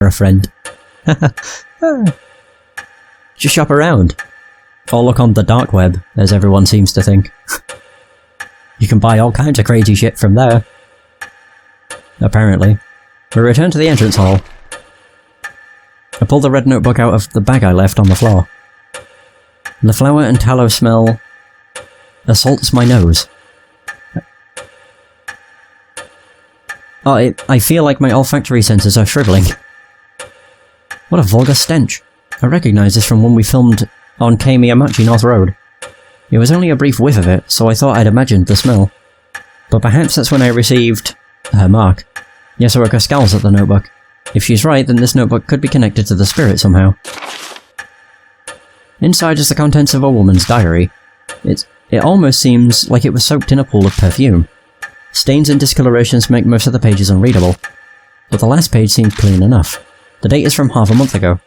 a friend. Just shop around. Or look on the dark web, as everyone seems to think. You can buy all kinds of crazy shit from there. Apparently. We return to the entrance hall. I pull the red notebook out of the bag I left on the floor. The flour and tallow smell assaults my nose. Oh, I feel like my olfactory senses are shriveling. What a vulgar stench. I recognise this from when we filmed on Kamiamachi North Road. It was only a brief whiff of it, so I thought I'd imagined the smell. But perhaps that's when I received her mark. Yasuoka scowls at the notebook. If she's right, then this notebook could be connected to the spirit somehow. Inside is the contents of a woman's diary. It almost seems like it was soaked in a pool of perfume. Stains and discolorations make most of the pages unreadable, but the last page seems clean enough. The date is from half a month ago.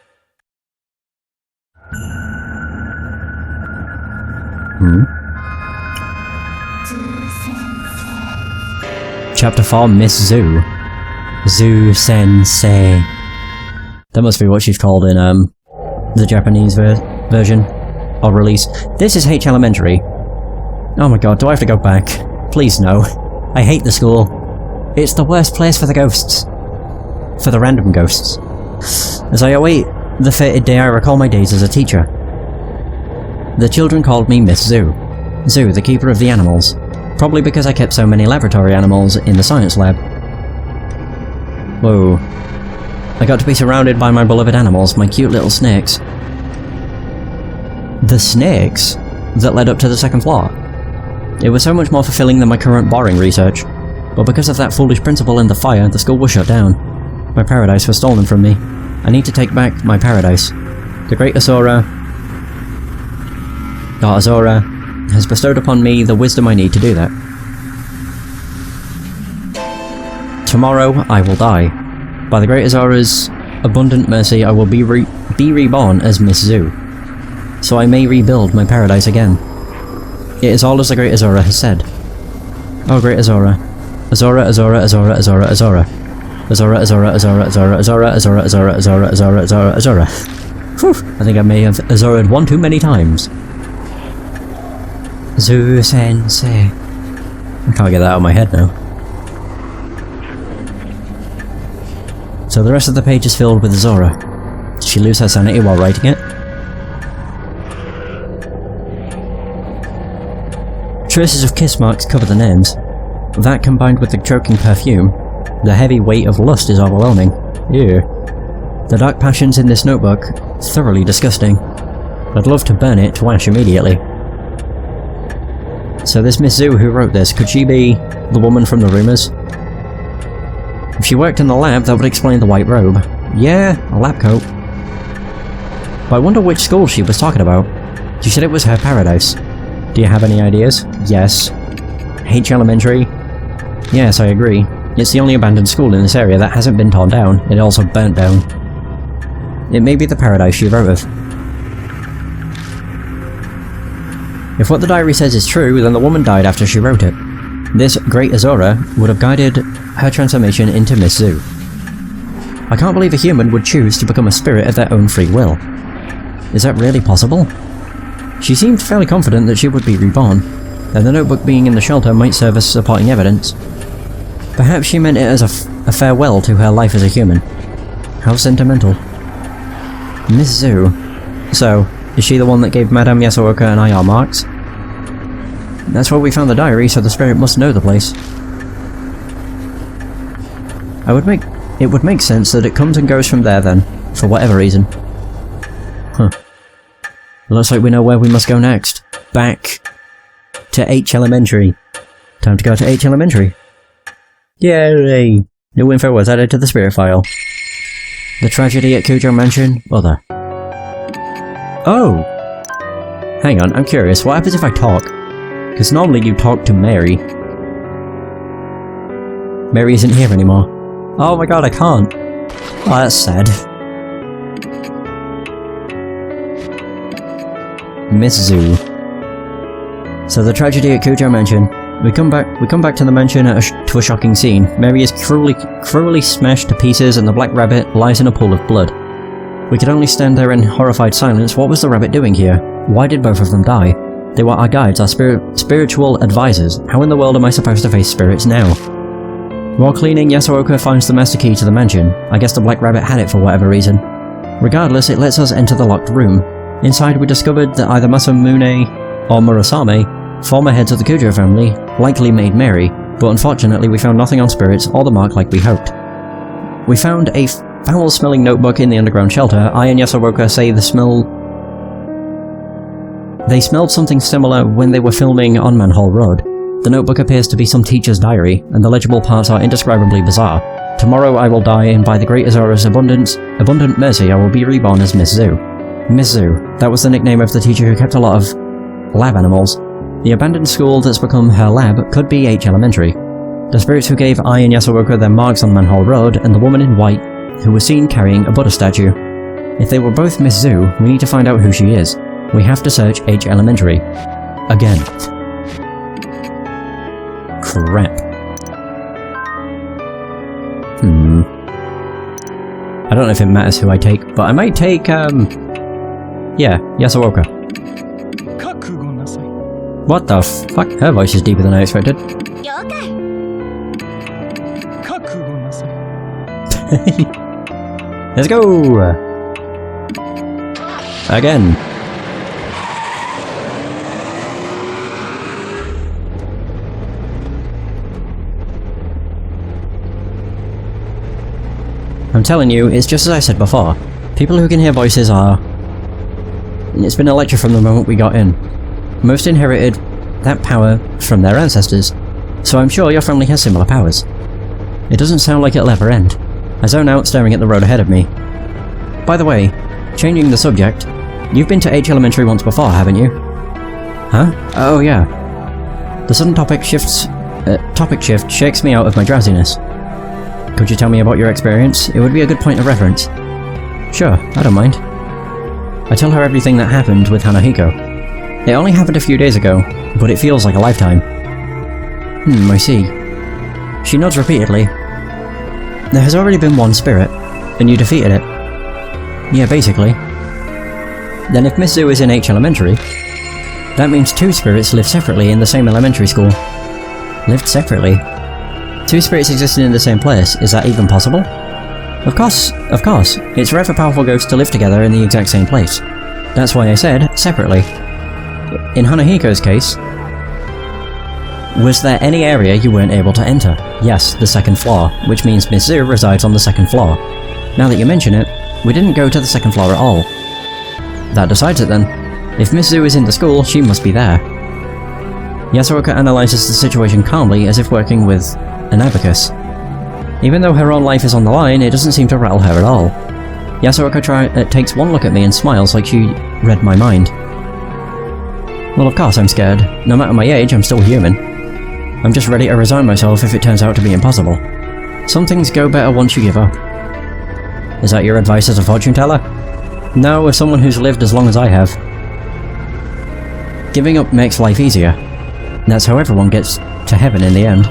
Chapter 4, Miss Zoo. Zoo Sensei. That must be what she's called in, the Japanese version. Or release. This is H Elementary. Oh my god, do I have to go back? Please no. I hate the school. It's the worst place for the ghosts. For the random ghosts. As I await the fated day, I recall my days as a teacher. The children called me Miss Zoo. Zoo, the keeper of the animals. Probably because I kept so many laboratory animals in the science lab. Whoa. I got to be surrounded by my beloved animals, my cute little snakes. The snakes that led up to the second floor. It was so much more fulfilling than my current boring research. But because of that foolish principal in the fire, the school was shut down. My paradise was stolen from me. I need to take back my paradise. The great Azora has bestowed upon me the wisdom I need to do that. Tomorrow I will die. By the great Azora's abundant mercy, I will be reborn as Miss Zoo, so I may rebuild my paradise again. It is all as the great Azora has said. Oh, great Azora. Azora, Azora, Azora, Azora, Azora. Azora, Azora, Azora, Azora, Azora, Azora, Azora, Azora, Azora, Azora, Azora. Whew, I think I may have Azoraed one too many times. Zoo Sensei. I can't get that out of my head now. So the rest of the page is filled with Azora. Did she lose her sanity while writing it? Traces of kiss marks cover the names. That combined with the choking perfume, the heavy weight of lust is overwhelming. Ew. The dark passions in this notebook, thoroughly disgusting. I'd love to burn it to ash immediately. So this Miss Zoo who wrote this, could she be the woman from the rumours? If she worked in the lab, that would explain the white robe. Yeah, a lab coat. But I wonder which school she was talking about. She said it was her paradise. Do you have any ideas? Yes. H Elementary? Yes, I agree. It's the only abandoned school in this area that hasn't been torn down. It also burnt down. It may be the paradise she wrote of. If what the diary says is true, then the woman died after she wrote it. This great Azora would have guided her transformation into Miss Zoo. I can't believe a human would choose to become a spirit of their own free will. Is that really possible? She seemed fairly confident that she would be reborn, and the notebook being in the shelter might serve as supporting evidence. Perhaps she meant it as a farewell to her life as a human. How sentimental. Miss Zoo. So, is she the one that gave Madame Yasuoka and I our marks? That's where we found the diary, so the spirit must know the place. It would make sense that it comes and goes from there then, for whatever reason. Huh. Looks like we know where we must go next. Back to H Elementary. Time to go to H Elementary. Yay! New info was added to the spirit file. The tragedy at Kujo Mansion, other. Oh! Hang on, I'm curious, what happens if I talk? Because normally you talk to Mary. Mary isn't here anymore. Oh my god, I can't. Oh, that's sad. Miss Zoo. So the tragedy at Kujo Mansion. We come back to the mansion at a to a shocking scene. Mary is cruelly smashed to pieces and the black rabbit lies in a pool of blood. We could only stand there in horrified silence. What was the rabbit doing here? Why did both of them die? They were our guides, our spiritual advisors. How in the world am I supposed to face spirits now? While cleaning, Yasuoka finds the master key to the mansion. I guess the black rabbit had it for whatever reason. Regardless, it lets us enter the locked room. Inside we discovered that either Masamune or Murasame, former heads of the Kujo family, likely made Mary, but unfortunately we found nothing on spirits or the mark like we hoped. We found a foul-smelling notebook in the underground shelter. I and Yasuoka say they smelled something similar when they were filming on Manhole Road. The notebook appears to be some teacher's diary, and the legible parts are indescribably bizarre. Tomorrow I will die, and by the great Azora's abundant mercy I will be reborn as Miss Zoo. Miss Zoo, that was the nickname of the teacher who kept a lot of lab animals. The abandoned school that's become her lab could be H Elementary. The spirits who gave I and Yasuoka their marks on Manhole Road, and the woman in white who was seen carrying a Buddha statue. If they were both Miss Zoo, we need to find out who she is. We have to search H Elementary. Again. Crap. I don't know if it matters who I take, but I might take, yeah, Yasuoka. What the fuck? Her voice is deeper than I expected. Let's go! Again. I'm telling you, it's just as I said before. People who can hear voices are... It's been a lecture from the moment we got in. Most inherited that power from their ancestors, so I'm sure your family has similar powers. It doesn't sound like it'll ever end. I zone out, staring at the road ahead of me. By the way, changing the subject, you've been to H Elementary once before, haven't you? Huh? Oh yeah. The sudden topic shift shakes me out of my drowsiness. Could you tell me about your experience? It would be a good point of reference. Sure, I don't mind. I tell her everything that happened with Hanahiko. It only happened a few days ago, but it feels like a lifetime. I see. She nods repeatedly. There has already been one spirit, and you defeated it. Yeah, basically. Then if Miss Zoo is in H Elementary, that means two spirits live separately in the same elementary school. Lived separately? Two spirits existed in the same place, is that even possible? Of course. It's rare for powerful ghosts to live together in the exact same place. That's why I said, separately. In Hanahiko's case, was there any area you weren't able to enter? Yes, the second floor, which means Miss Zoo resides on the second floor. Now that you mention it, we didn't go to the second floor at all. That decides it then. If Miss Zoo is in the school, she must be there. Yasuoka analyzes the situation calmly, as if working with an abacus. Even though her own life is on the line, it doesn't seem to rattle her at all. Yasuoka takes one look at me and smiles like she read my mind. Well, of course I'm scared. No matter my age, I'm still human. I'm just ready to resign myself if it turns out to be impossible. Some things go better once you give up. Is that your advice as a fortune teller? No, as someone who's lived as long as I have. Giving up makes life easier. That's how everyone gets to heaven in the end.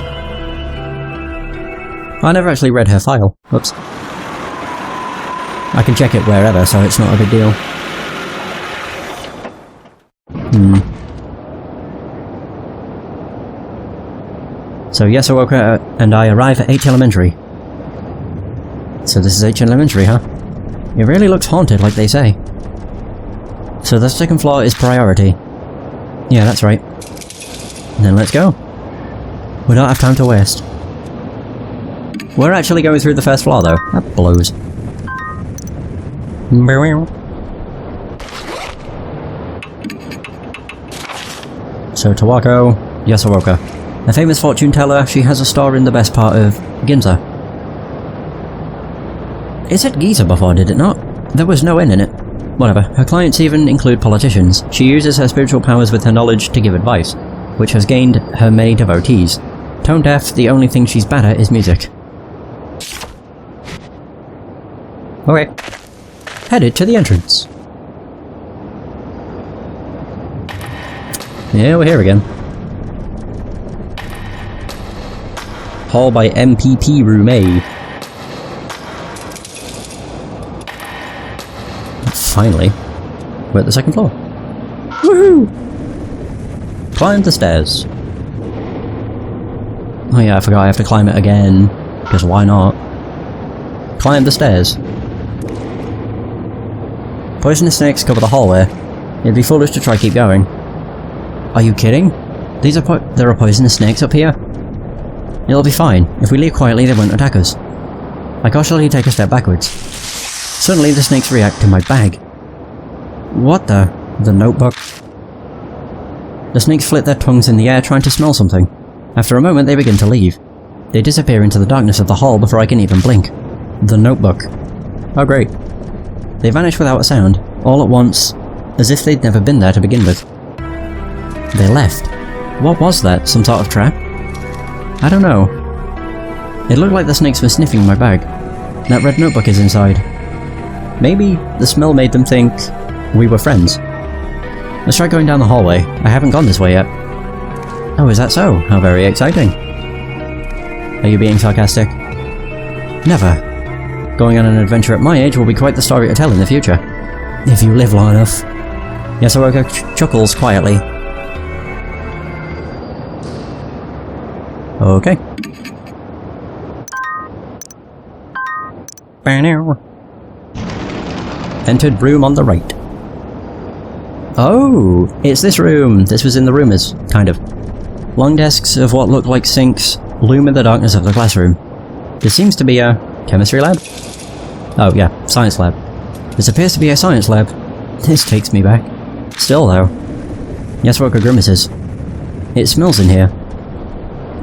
I never actually read her file. Oops. I can check it wherever, so it's not a big deal. So Yasuoka and I arrive at H Elementary. So this is H Elementary, huh? It really looks haunted, like they say. So the second floor is priority. Yeah, that's right. Then let's go. We don't have time to waste. We're actually going through the first floor though. That blows. So Tawako, Yasuoka. A famous fortune teller, she has a store in the best part of Ginza. It said Giza before, did it not? There was no N in it. Whatever, her clients even include politicians. She uses her spiritual powers with her knowledge to give advice, which has gained her many devotees. Tone deaf, the only thing she's bad at is music. Okay. Headed to the entrance. Yeah, we're here again. Hall by MPP Room A. Finally, we're at the second floor. Woohoo! Climb the stairs. Oh yeah, I forgot I have to climb it again. Because why not? Climb the stairs. Poisonous snakes cover the hallway. It'd be foolish to try keep going. Are you kidding? There are poisonous snakes up here? It'll be fine. If we leave quietly, they won't attack us. I cautiously take a step backwards. Suddenly, the snakes react to my bag. What the? The notebook? The snakes flit their tongues in the air trying to smell something. After a moment, they begin to leave. They disappear into the darkness of the hall before I can even blink. The notebook. Oh great. They vanish without a sound, all at once, as if they'd never been there to begin with. They left. What was that? Some sort of trap? I don't know. It looked like the snakes were sniffing my bag. That red notebook is inside. Maybe the smell made them think we were friends. Let's try going down the hallway. I haven't gone this way yet. Oh, is that so? How very exciting. Are you being sarcastic? Never. Going on an adventure at my age will be quite the story to tell in the future. If you live long enough. Yasuoka chuckles quietly. Okay. Entered room on the right. Oh, it's this room. This was in the rumours, kind of. Long desks of what look like sinks loom in the darkness of the classroom. This seems to be a chemistry lab? Oh yeah, science lab. This appears to be a science lab. This takes me back. Still though. Yasuoka grimaces. It smells in here.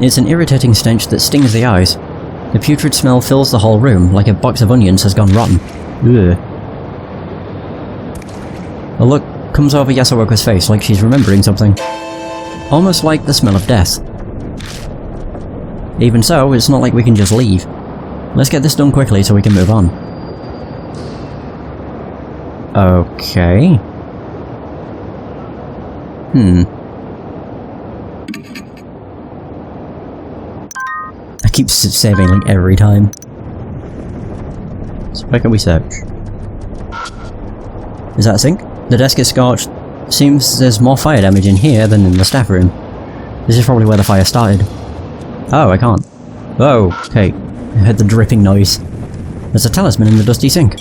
It's an irritating stench that stings the eyes. The putrid smell fills the whole room, like a box of onions has gone rotten. Ugh. A look comes over Yasuoka's face like she's remembering something. Almost like the smell of death. Even so, it's not like we can just leave. Let's get this done quickly so we can move on. Okay. I keep saving like every time. So where can we search? Is that a sink? The desk is scorched. Seems there's more fire damage in here than in the staff room. This is probably where the fire started. Oh, I can't. Oh, okay. I heard the dripping noise. There's a talisman in the dusty sink.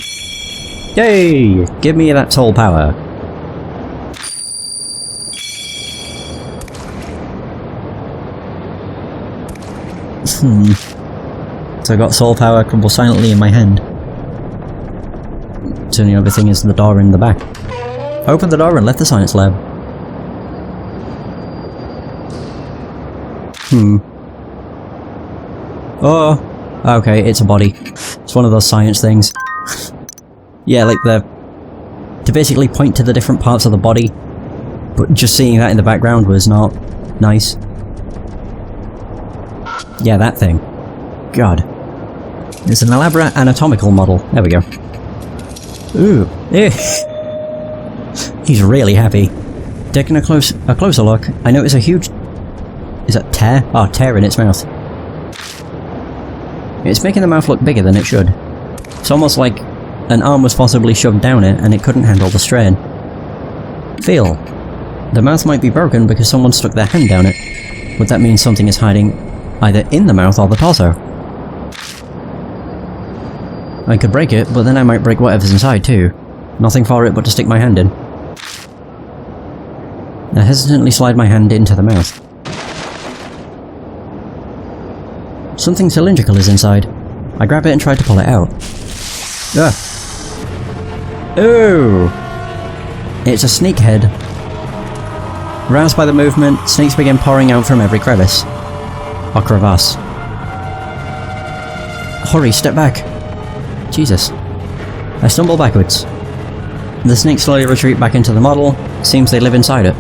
Yay! Give me that soul power. So I got soul power crumble silently in my hand. So the only thing is the door in the back. Open the door and left the science lab. Oh! Okay, it's a body. It's one of those science things. Yeah, like to basically point to the different parts of the body, but just seeing that in the background was not nice. Yeah, that thing. God. It's an elaborate anatomical model. There we go. Ooh. Eh. He's really happy. Taking a closer look, I notice a huge... Is that tear? Oh, tear in its mouth. It's making the mouth look bigger than it should. It's almost like an arm was forcibly shoved down it and it couldn't handle the strain. Feel. The mouth might be broken because someone stuck their hand down it. Would that mean something is hiding either in the mouth or the torso? I could break it, but then I might break whatever's inside too. Nothing for it but to stick my hand in. I hesitantly slide my hand into the mouth. Something cylindrical is inside. I grab it and try to pull it out. Ugh. Ooh! It's a snake head. Roused by the movement, snakes begin pouring out from every crevice. Or crevasse. Hurry, step back! Jesus. I stumble backwards. The snakes slowly retreat back into the model. Seems they live inside it.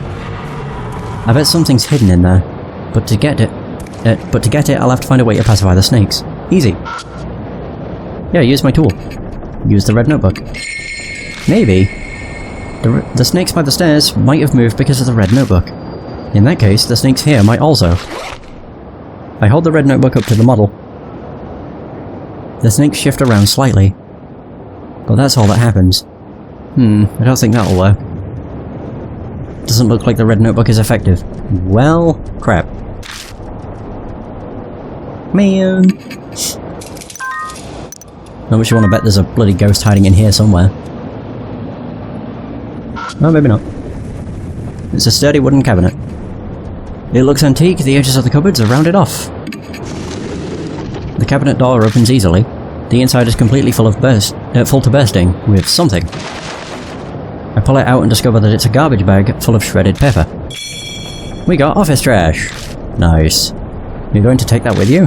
I bet something's hidden in there. But to get it, I'll have to find a way to pacify the snakes. Easy. Yeah, use my tool. Use the red notebook. Maybe the snakes by the stairs might have moved because of the red notebook. In that case, the snakes here might also. I hold the red notebook up to the model. The snakes shift around slightly. But that's all that happens. I don't think that'll work. Doesn't look like the red notebook is effective. Well, crap. Man. How much you want to bet there's a bloody ghost hiding in here somewhere? Oh, maybe not. It's a sturdy wooden cabinet. It looks antique, the edges of the cupboards are rounded off. The cabinet door opens easily. The inside is completely full to bursting with something. I pull it out and discover that it's a garbage bag full of shredded paper. We got office trash! Nice. You're going to take that with you?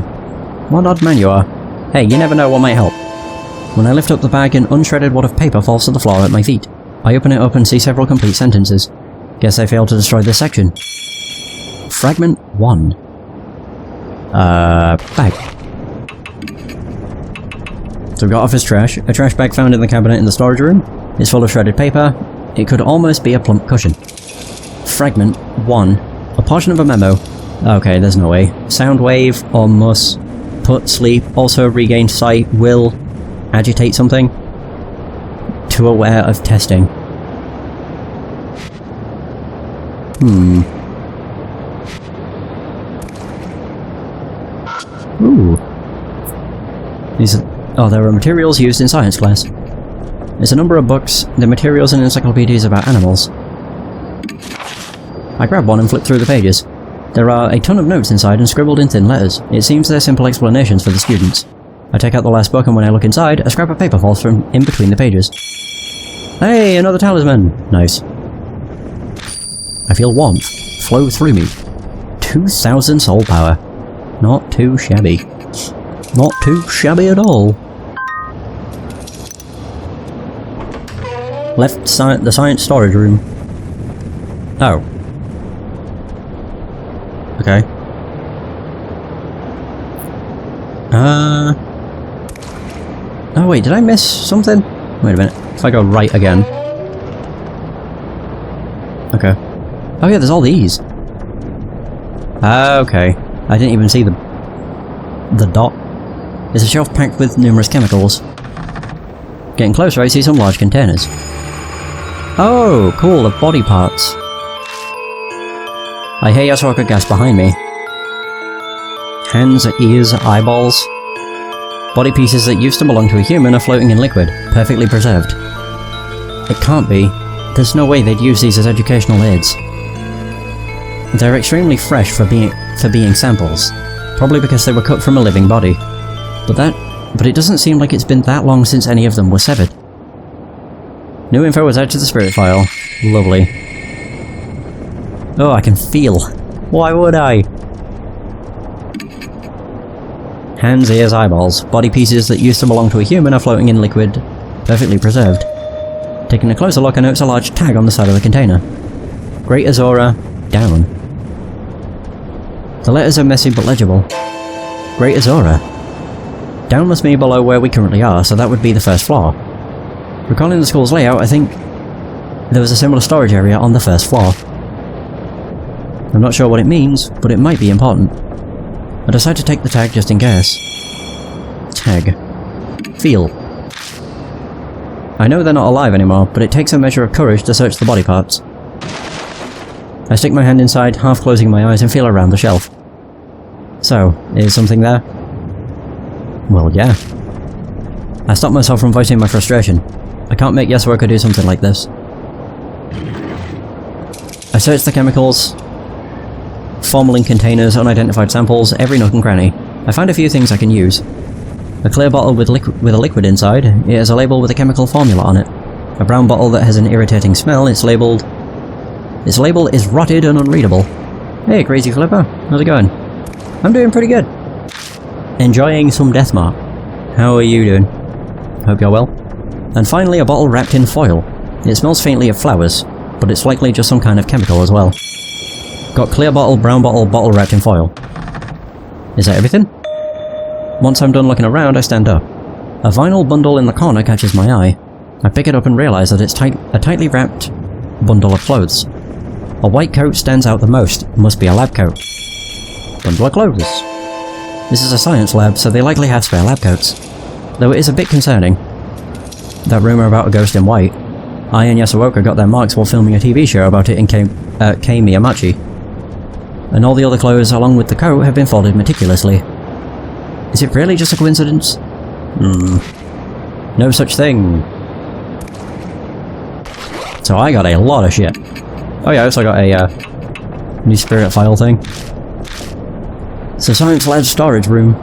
What odd man you are. Hey, you never know what might help. When I lift up the bag, an unshredded wad of paper falls to the floor at my feet. I open it up and see several complete sentences. Guess I failed to destroy this section. Fragment 1. Bag. So we've got office trash, a trash bag found in the cabinet in the storage room. It's full of shredded paper. It could almost be a plump cushion. Fragment 1. A portion of a memo. Okay, there's no way. Sound wave, or mus, put, sleep, also regain sight, will, agitate something. Too aware of testing. Ooh. There are materials used in science class. There's a number of books, the materials and encyclopedias about animals. I grab one and flip through the pages. There are a ton of notes inside and scribbled in thin letters. It seems they're simple explanations for the students. I take out the last book and when I look inside, a scrap of paper falls from in between the pages. Hey, another talisman! Nice. I feel warmth flow through me. 2,000 soul power. Not too shabby. Not too shabby at all. Left the science storage room. Oh. Okay. Oh wait, did I miss something? Wait a minute. If I go right again. Okay. Oh yeah, there's all these. Okay. I didn't even see the dot. There's a shelf packed with numerous chemicals. Getting closer, I see some large containers. Oh, cool, of body parts. I hear Yasuoka gasp behind me. Hands, ears, eyeballs. Body pieces that used to belong to a human are floating in liquid, perfectly preserved. It can't be. There's no way they'd use these as educational aids. They're extremely fresh for being samples, probably because they were cut from a living body. But it doesn't seem like it's been that long since any of them were severed. New info was added to the spirit file. Lovely. Oh, I can feel. Why would I? Hands, ears, eyeballs. Body pieces that used to belong to a human are floating in liquid, perfectly preserved. Taking a closer look, I notice a large tag on the side of the container. Great Azora, down. The letters are messy but legible. Great Azora. Down must be below where we currently are, so that would be the first floor. Recalling the school's layout, I think there was a similar storage area on the first floor. I'm not sure what it means, but it might be important. I decide to take the tag just in case. Tag. Feel. I know they're not alive anymore, but it takes a measure of courage to search the body parts. I stick my hand inside, half closing my eyes, and feel around the shelf. So, is something there? Well, yeah. I stop myself from voicing my frustration. I can't make Yasuoka do something like this. I search the chemicals, formalin containers, unidentified samples, every nook and cranny. I find a few things I can use. A clear bottle with a liquid inside. It has a label with a chemical formula on it. A brown bottle that has an irritating smell. Its label is rotted and unreadable. Hey, Crazy Flipper. How's it going? I'm doing pretty good. Enjoying some Deathmark. How are you doing? Hope you're well. And finally, a bottle wrapped in foil. It smells faintly of flowers, but it's likely just some kind of chemical as well. Got clear bottle, brown bottle, bottle wrapped in foil. Is that everything? Once I'm done looking around, I stand up. A vinyl bundle in the corner catches my eye. I pick it up and realise that it's a tightly wrapped bundle of clothes. A white coat stands out the most. Must be a lab coat. Bundle of clothes. This is a science lab, so they likely have spare lab coats. Though it is a bit concerning. That rumour about a ghost in white. I and Yasuoka got their marks while filming a TV show about it in Kei Miyamachi. And all the other clothes, along with the coat, have been folded meticulously. Is it really just a coincidence? No such thing. So I got a lot of shit. Oh yeah, I also got a new spirit file thing. So science lab storage room.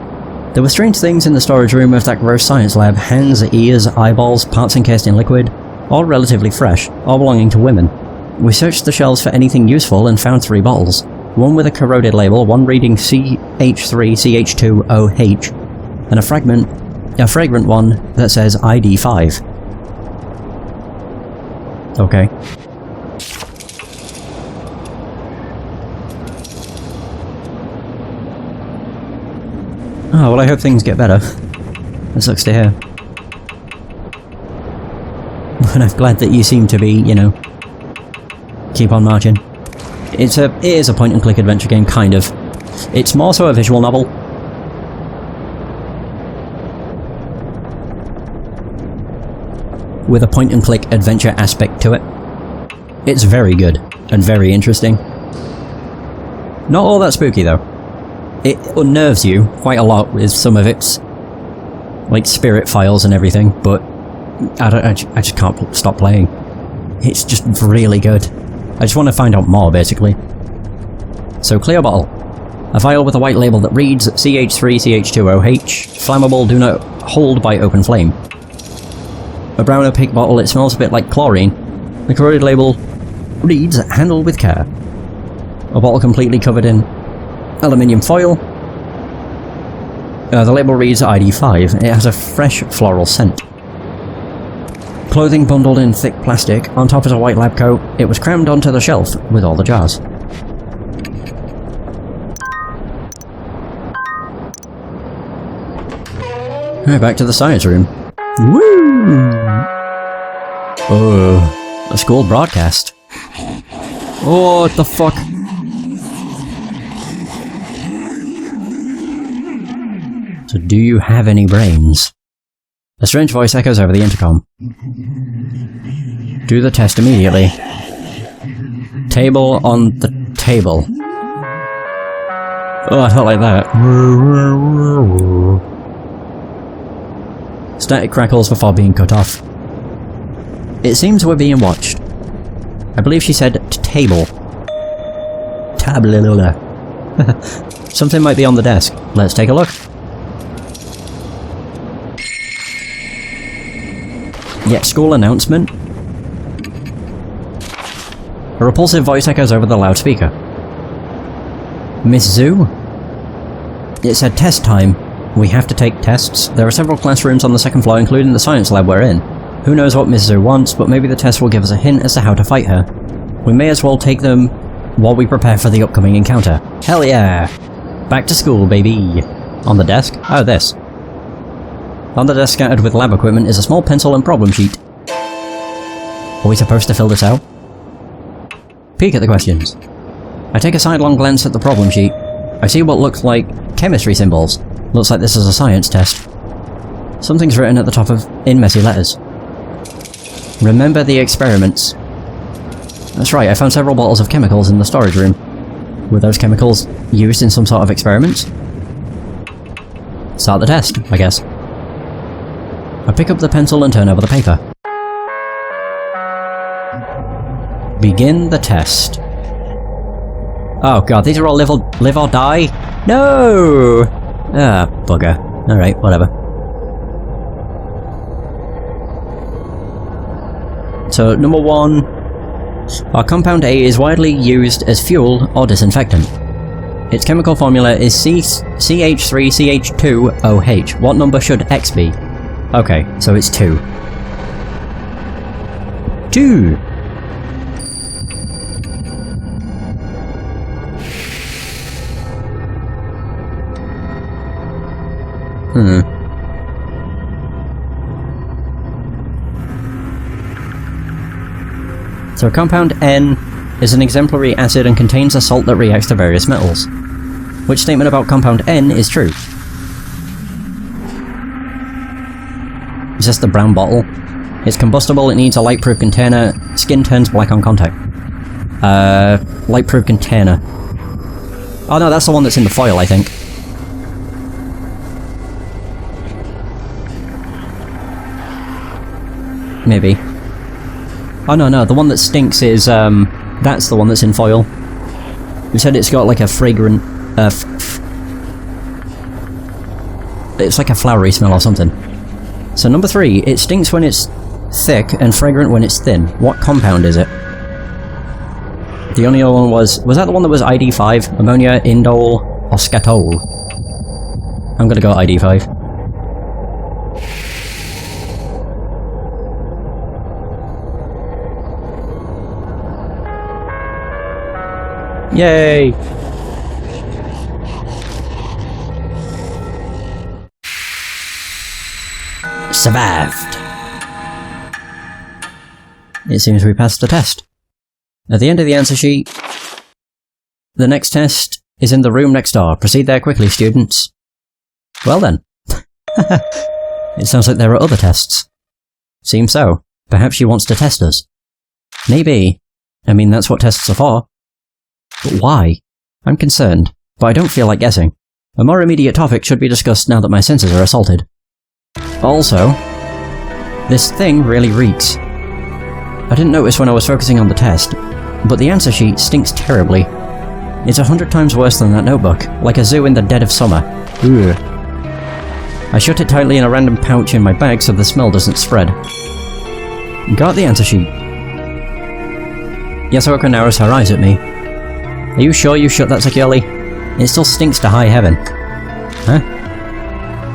There were strange things in the storage room of that gross science lab. Hands, ears, eyeballs, parts encased in liquid. All relatively fresh, all belonging to women. We searched the shelves for anything useful and found 3 bottles. One with a corroded label, one reading CH3CH2OH, and a fragrant one that says ID5. Okay. Oh, well I hope things get better. That sucks to hear. And I'm glad that you seem to be, you know, keep on marching. It is a point-and-click adventure game, kind of. It's more so a visual novel. With a point-and-click adventure aspect to it. It's very good, and very interesting. Not all that spooky, though. It unnerves you quite a lot with some of its, like, spirit files and everything, but I just can't stop playing. It's just really good. I just want to find out more, basically. So, clear bottle. A vial with a white label that reads CH3CH2OH, flammable, do not hold by open flame. A brown opaque bottle, it smells a bit like chlorine. The corroded label reads, handle with care. A bottle completely covered in aluminium foil. The label reads ID5. It has a fresh floral scent. Clothing bundled in thick plastic, on top is a white lab coat. It was crammed onto the shelf with all the jars. Right, back to the science room. Woo! Oh, a school broadcast. Oh, what the fuck? So do you have any brains? A strange voice echoes over the intercom. Do the test immediately. Table on the table. Oh, I felt like that. Static crackles before being cut off. It seems we're being watched. I believe she said table. Tablalula. Something might be on the desk. Let's take a look. Yeah, school announcement. A repulsive voice echoes over the loudspeaker. Miss Zhu? It said test time. We have to take tests. There are several classrooms on the second floor, including the science lab we're in. Who knows what Miss Zhu wants, but maybe the test will give us a hint as to how to fight her. We may as well take them while we prepare for the upcoming encounter. Hell yeah! Back to school, baby! On the desk? Oh, this. On the desk scattered with lab equipment is a small pencil and problem sheet. Are we supposed to fill this out? Peek at the questions. I take a sidelong glance at the problem sheet. I see what looks like chemistry symbols. Looks like this is a science test. Something's written at the top in messy letters. Remember the experiments. That's right, I found several bottles of chemicals in the storage room. Were those chemicals used in some sort of experiments? Start the test, I guess. I pick up the pencil and turn over the paper. Begin the test. Oh god, these are all live or die? No! Ah, bugger. Alright, whatever. So, number 1. Our compound A is widely used as fuel or disinfectant. Its chemical formula is CH3CH2OH. What number should X be? Okay, so it's 2. 2! So compound N is an exemplary acid and contains a salt that reacts to various metals. Which statement about compound N is true? this the brown bottle? It's combustible, it needs a light-proof container. Skin turns black on contact. Light-proof container. Oh no, that's the one that's in the foil, I think. Maybe. Oh no, the one that stinks is, that's the one that's in foil. You said it's got like a fragrant, it's like a flowery smell or something. So number 3, it stinks when it's thick and fragrant when it's thin. What compound is it? The only other one was that the one that was ID5? Ammonia, indole, or scatol? I'm gonna go ID5. Yay! Survived! It seems we passed the test. At the end of the answer sheet, the next test is in the room next door. Proceed there quickly, students. Well then. It sounds like there are other tests. Seems so. Perhaps she wants to test us. Maybe. I mean, that's what tests are for. But why? I'm concerned, but I don't feel like guessing. A more immediate topic should be discussed now that my senses are assaulted. Also, this thing really reeks. I didn't notice when I was focusing on the test, but the answer sheet stinks terribly. It's 100 times worse than that notebook, like a zoo in the dead of summer. Ugh. I shut it tightly in a random pouch in my bag so the smell doesn't spread. Got the answer sheet. Yasuoka narrows her eyes at me. Are you sure you shut that securely? It still stinks to high heaven. Huh?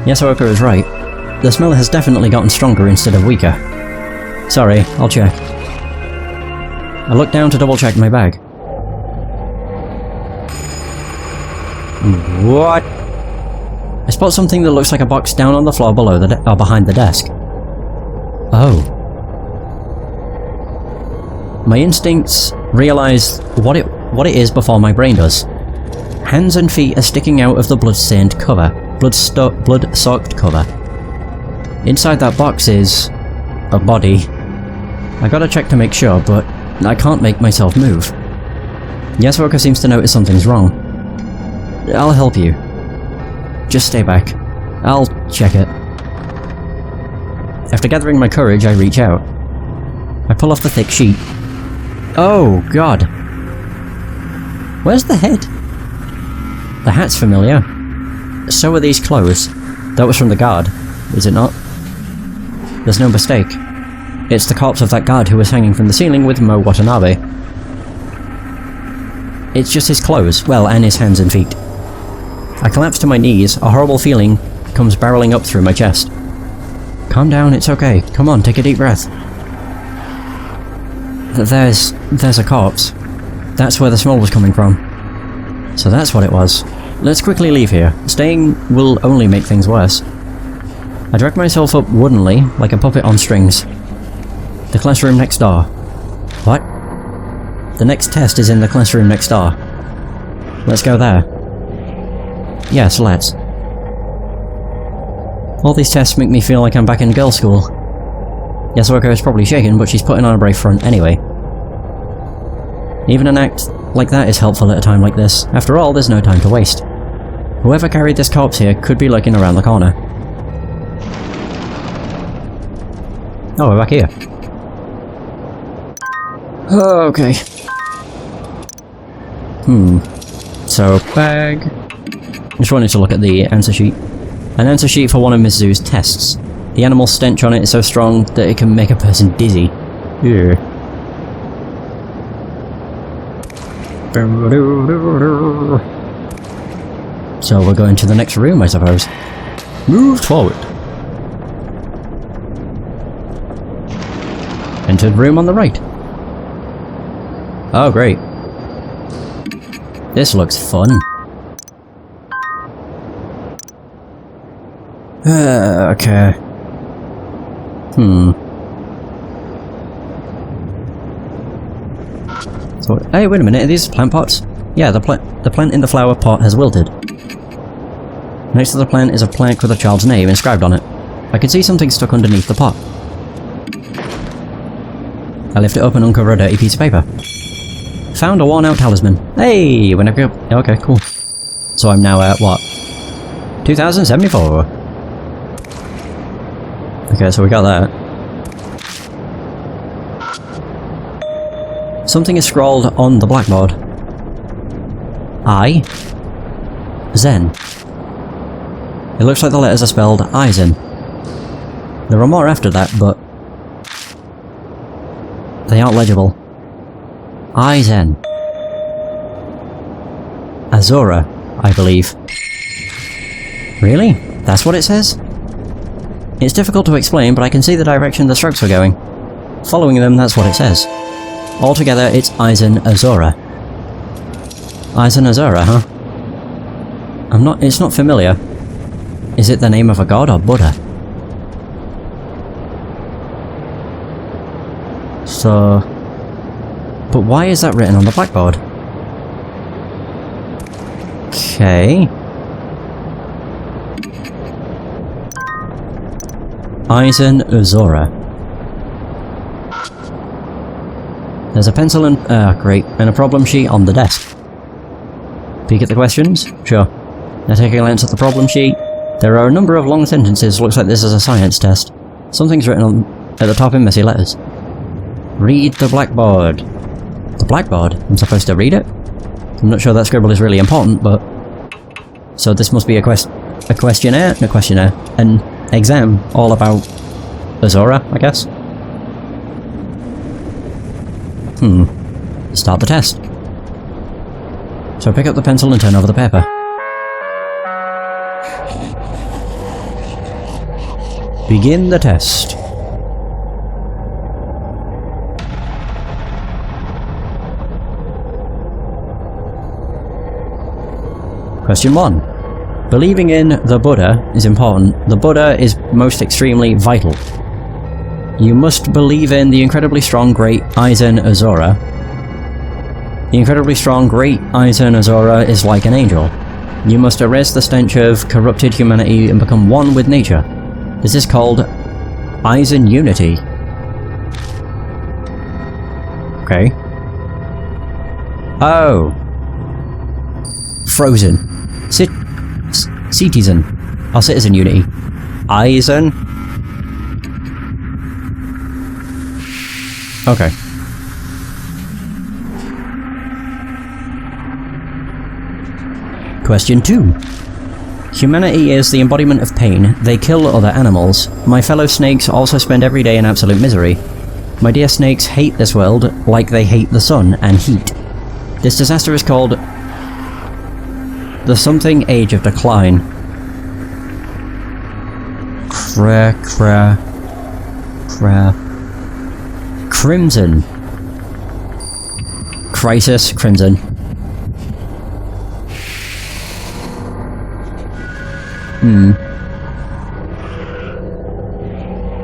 Yasuoka is right. The smell has definitely gotten stronger instead of weaker. Sorry, I'll check. I look down to double check my bag. What? I spot something that looks like a box down on the floor below or behind the desk. Oh. My instincts realize what it is before my brain does. Hands and feet are sticking out of the blood-stained cover. Blood-soaked cover. Inside that box is a body. I gotta check to make sure, but I can't make myself move. Yasuoka seems to notice something's wrong. I'll help you. Just stay back. I'll check it. After gathering my courage, I reach out. I pull off the thick sheet. Oh, God. Where's the head? The hat's familiar. So are these clothes. That was from the guard, is it not? There's no mistake. It's the corpse of that guard who was hanging from the ceiling with Mo Watanabe. It's just his clothes, well, and his hands and feet. I collapse to my knees, a horrible feeling comes barreling up through my chest. Calm down, it's okay. Come on, take a deep breath. There's a corpse. That's where the smell was coming from. So that's what it was. Let's quickly leave here. Staying will only make things worse. I drag myself up woodenly, like a puppet on strings. The classroom next door. What? The next test is in the classroom next door. Let's go there. Yes, let's. All these tests make me feel like I'm back in girls' school. Yasuoka is probably shaken, but she's putting on a brave front anyway. Even an act like that is helpful at a time like this. After all, there's no time to waste. Whoever carried this corpse here could be lurking around the corner. Oh, we're back here. Okay. So, bag. Just wanted to look at the answer sheet. An answer sheet for one of Miss Zoo's tests. The animal stench on it is so strong that it can make a person dizzy. Ugh. So we're going to the next room, I suppose. Move forward. Entered room on the right. Oh, great. This looks fun. Okay. So, hey, wait a minute, are these plant pots? Yeah, the plant in the flower pot has wilted. Next to the plant is a plaque with a child's name inscribed on it. I can see something stuck underneath the pot. I lift it up and uncover a dirty piece of paper. Found a worn-out talisman. Hey! When I go... Okay, cool. So I'm now at, what? 2074. Okay, so we got that. Something is scrawled on the blackboard. I. Zen. It looks like the letters are spelled Eisen. There are more after that, but they aren't legible. Eisen. Azura, I believe. Really? That's what it says? It's difficult to explain, but I can see the direction the strokes were going. Following them, that's what it says. Altogether, it's Eisen Azura. Eisen Azura, huh? It's not familiar. Is it the name of a god or Buddha? So... But why is that written on the blackboard? Okay... Eisen Azura. There's a pencil and... great. And a problem sheet on the desk. Peek at the questions? Sure. Now take a glance at the problem sheet. There are a number of long sentences. Looks like this is a science test. Something's written on at the top in messy letters. Read the blackboard. The blackboard? I'm supposed to read it? I'm not sure that scribble is really important, but... So this must be a questionnaire? No, questionnaire. An exam all about Azura, I guess? Start the test. So pick up the pencil and turn over the paper. Begin the test. Question 1. Believing in the Buddha is important. The Buddha is most extremely vital. You must believe in the incredibly strong great Eisen Azura. The incredibly strong great Eisen Azura is like an angel. You must erase the stench of corrupted humanity and become one with nature. This is called Eisen Unity. Okay. Oh. Frozen. Citizen. Or Citizen Unity. Eisen. Okay. Question 2. Humanity is the embodiment of pain. They kill other animals. My fellow snakes also spend every day in absolute misery. My dear snakes hate this world like they hate the sun and heat. This disaster is called the something age of decline. Crimson. Crisis, Crimson.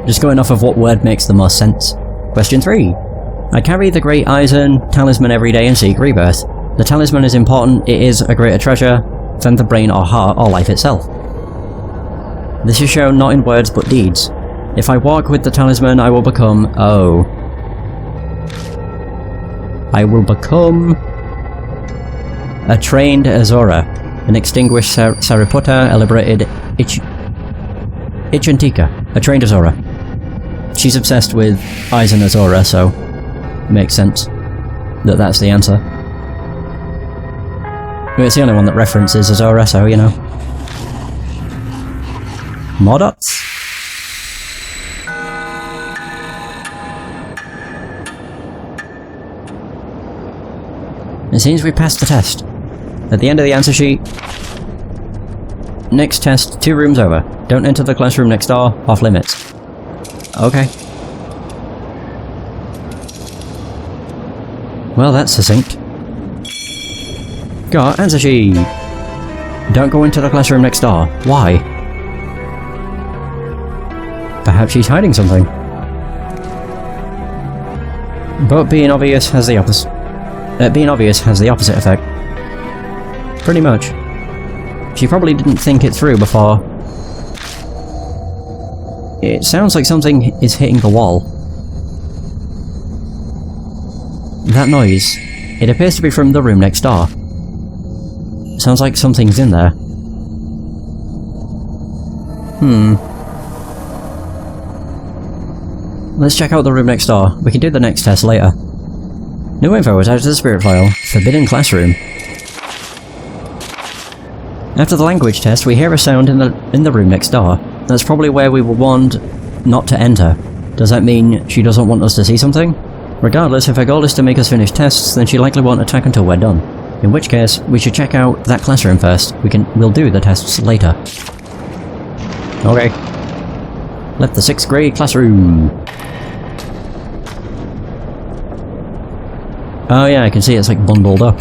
Just going off of what word makes the most sense. Question 3. I carry the Great Eisen talisman every day and seek rebirth. The talisman is important, it is a greater treasure than the brain or heart or life itself. This is shown not in words but deeds. If I walk with the talisman, I will become... Oh. I will become... a trained Azura. An extinguished Sariputta, a liberated Ichantika. A trained Azura. She's obsessed with Eisen Azura, so... it makes sense that that's the answer. But it's the only one that references Azura, so, you know. More dots. It seems we passed the test. At the end of the answer sheet... Next test, 2 rooms over. Don't enter the classroom next door, off limits. Okay. Well, that's succinct. Got answer sheet! Don't go into the classroom next door. Why? Perhaps she's hiding something. But being obvious has the opposite. Being obvious has the opposite effect. Pretty much. She probably didn't think it through before It sounds like something is hitting the wall. That noise, it appears to be from the room next door. Sounds like something's in there. Let's check out the room next door. We can do the next test later. New info was added to the spirit file. Forbidden classroom. After the language test, we hear a sound in the room next door. That's probably where we were warned not to enter. Does that mean she doesn't want us to see something? Regardless, if her goal is to make us finish tests, then she likely won't attack until we're done. In which case, we should check out that classroom first. We'll do the tests later. Okay. Left the 6th grade classroom. Oh yeah, I can see it's like bundled up.